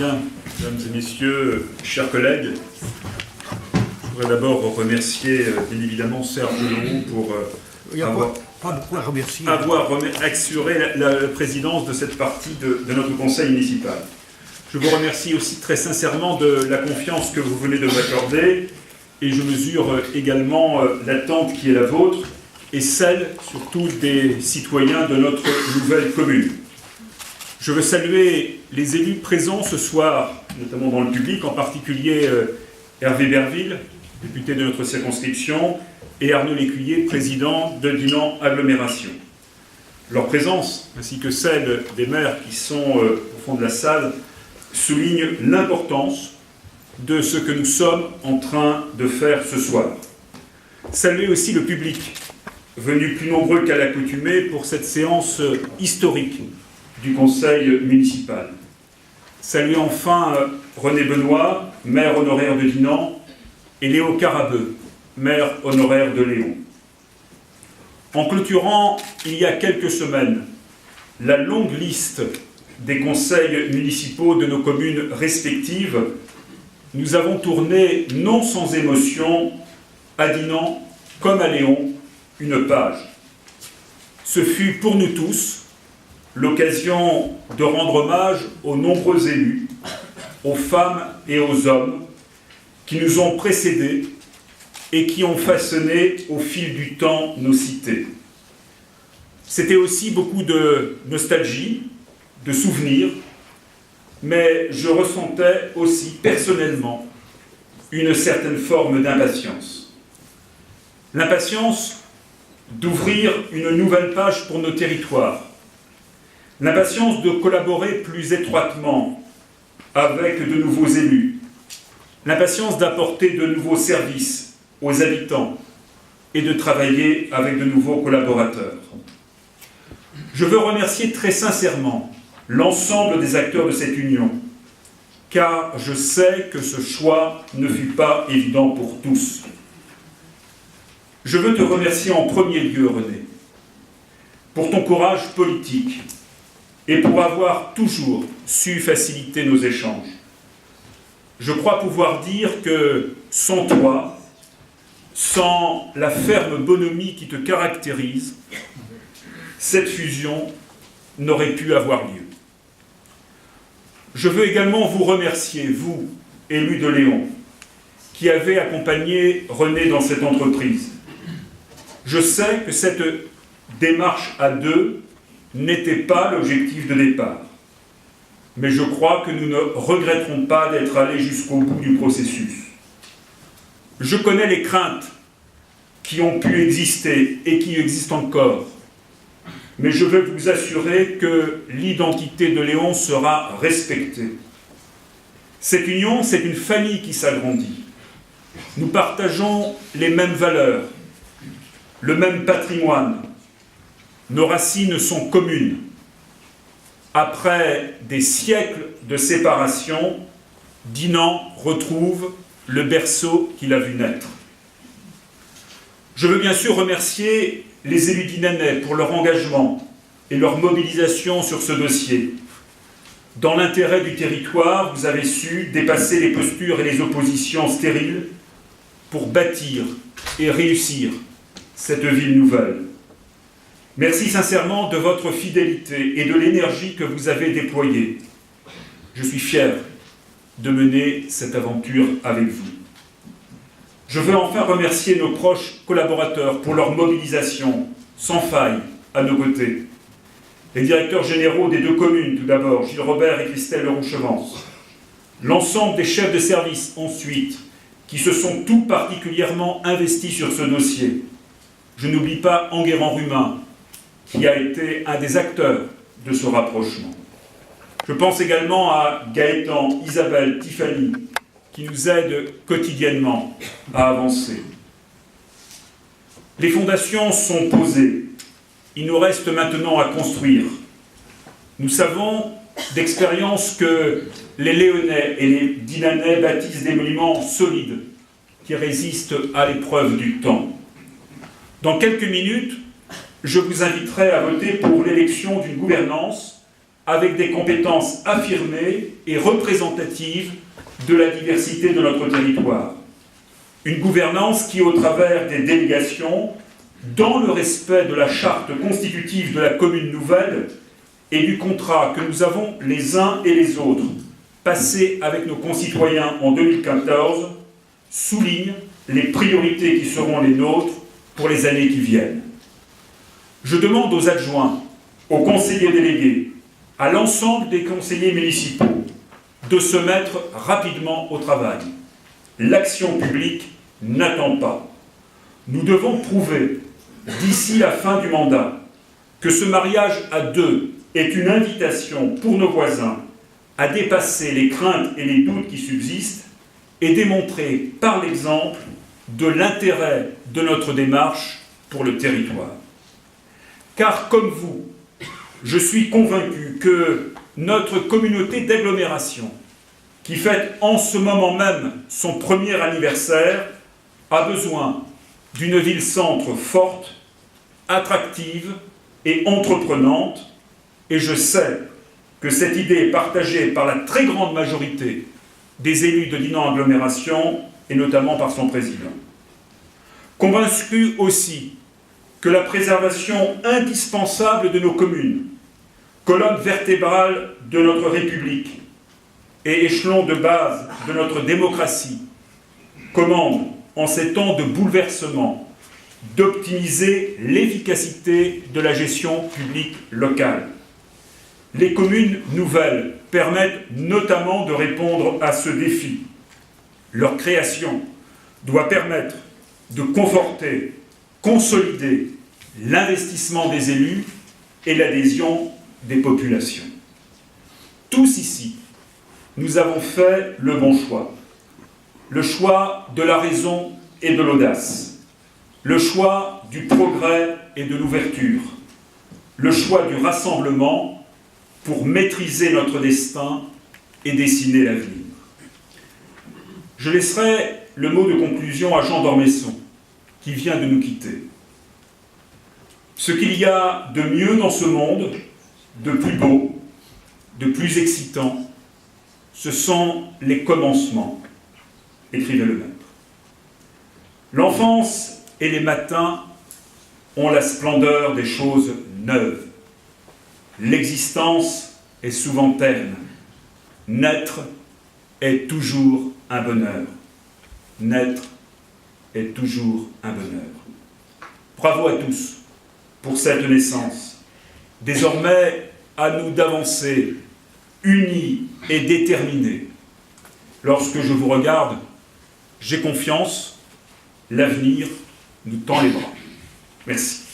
Bien, mesdames et messieurs, chers collègues, je voudrais d'abord remercier bien évidemment Serge Leroux pour avoir assuré la présidence de cette partie de notre conseil municipal. Je vous remercie aussi très sincèrement de la confiance que vous venez de m'accorder et je mesure également l'attente qui est la vôtre et celle surtout des citoyens de notre nouvelle commune. Je veux saluer les élus présents ce soir, notamment dans le public, en particulier Hervé Berville, député de notre circonscription, et Arnaud Lécuyer, président de Dinan Agglomération. Leur présence, ainsi que celle des maires qui sont au fond de la salle, souligne l'importance de ce que nous sommes en train de faire ce soir. Saluer aussi le public, venu plus nombreux qu'à l'accoutumée pour cette séance historique du conseil municipal. Saluer enfin René Benoît, maire honoraire de Dinan, et Léo Carabeu, maire honoraire de Léon. En clôturant, il y a quelques semaines, la longue liste des conseils municipaux de nos communes respectives, nous avons tourné, non sans émotion, à Dinan comme à Léon, une page. Ce fut pour nous tous l'occasion de rendre hommage aux nombreux élus, aux femmes et aux hommes qui nous ont précédés et qui ont façonné au fil du temps nos cités. C'était aussi beaucoup de nostalgie, de souvenirs, mais je ressentais aussi personnellement une certaine forme d'impatience. L'impatience d'ouvrir une nouvelle page pour nos territoires, l'impatience de collaborer plus étroitement avec de nouveaux élus, l'impatience d'apporter de nouveaux services aux habitants et de travailler avec de nouveaux collaborateurs. Je veux remercier très sincèrement l'ensemble des acteurs de cette union, car je sais que ce choix ne fut pas évident pour tous. Je veux te remercier en premier lieu, René, pour ton courage politique et pour avoir toujours su faciliter nos échanges. Je crois pouvoir dire que sans toi, sans la ferme bonhomie qui te caractérise, cette fusion n'aurait pu avoir lieu. Je veux également vous remercier, vous, élus de Léon, qui avez accompagné René dans cette entreprise. Je sais que cette démarche à deux n'était pas l'objectif de départ. Mais je crois que nous ne regretterons pas d'être allés jusqu'au bout du processus. Je connais les craintes qui ont pu exister et qui existent encore. Mais je veux vous assurer que l'identité de Léon sera respectée. Cette union, c'est une famille qui s'agrandit. Nous partageons les mêmes valeurs, le même patrimoine. Nos racines sont communes. Après des siècles de séparation, Dinan retrouve le berceau qu'il a vu naître. Je veux bien sûr remercier les élus dinanais pour leur engagement et leur mobilisation sur ce dossier. Dans l'intérêt du territoire, vous avez su dépasser les postures et les oppositions stériles pour bâtir et réussir cette ville nouvelle. Merci sincèrement de votre fidélité et de l'énergie que vous avez déployée. Je suis fier de mener cette aventure avec vous. Je veux enfin remercier nos proches collaborateurs pour leur mobilisation sans faille à nos côtés. Les directeurs généraux des deux communes, tout d'abord, Gilles Robert et Christelle Leroux-Chevance. L'ensemble des chefs de service, ensuite, qui se sont tout particulièrement investis sur ce dossier. Je n'oublie pas Enguerrand Rumain, qui a été un des acteurs de ce rapprochement. Je pense également à Gaëtan, Isabelle, Tiffany, qui nous aident quotidiennement à avancer. Les fondations sont posées. Il nous reste maintenant à construire. Nous savons d'expérience que les Léonnais et les Dinanais bâtissent des monuments solides qui résistent à l'épreuve du temps. Dans quelques minutes, je vous inviterai à voter pour l'élection d'une gouvernance avec des compétences affirmées et représentatives de la diversité de notre territoire. Une gouvernance qui, au travers des délégations, dans le respect de la charte constitutive de la commune nouvelle et du contrat que nous avons les uns et les autres passé avec nos concitoyens en 2014, souligne les priorités qui seront les nôtres pour les années qui viennent. Je demande aux adjoints, aux conseillers délégués, à l'ensemble des conseillers municipaux de se mettre rapidement au travail. L'action publique n'attend pas. Nous devons prouver, d'ici la fin du mandat, que ce mariage à deux est une invitation pour nos voisins à dépasser les craintes et les doutes qui subsistent et démontrer par l'exemple de l'intérêt de notre démarche pour le territoire. Car comme vous, je suis convaincu que notre communauté d'agglomération, qui fête en ce moment même son premier anniversaire, a besoin d'une ville-centre forte, attractive et entreprenante, et je sais que cette idée est partagée par la très grande majorité des élus de Dinan Agglomération, et notamment par son président. Convaincu aussi que la préservation indispensable de nos communes, colonne vertébrale de notre République et échelon de base de notre démocratie, commande, en ces temps de bouleversement, d'optimiser l'efficacité de la gestion publique locale. Les communes nouvelles permettent notamment de répondre à ce défi. Leur création doit permettre de conforter, consolider l'investissement des élus et l'adhésion des populations. Tous ici, nous avons fait le bon choix. Le choix de la raison et de l'audace. Le choix du progrès et de l'ouverture. Le choix du rassemblement pour maîtriser notre destin et dessiner l'avenir. Je laisserai le mot de conclusion à Jean d'Ormesson, qui vient de nous quitter. Ce qu'il y a de mieux dans ce monde, de plus beau, de plus excitant, ce sont les commencements, écrivait le maître. L'enfance et les matins ont la splendeur des choses neuves. L'existence est souvent terne. Naître est toujours un bonheur. Naître est toujours un bonheur. Bravo à tous pour cette naissance. Désormais, à nous d'avancer, unis et déterminés. Lorsque je vous regarde, j'ai confiance, l'avenir nous tend les bras. Merci.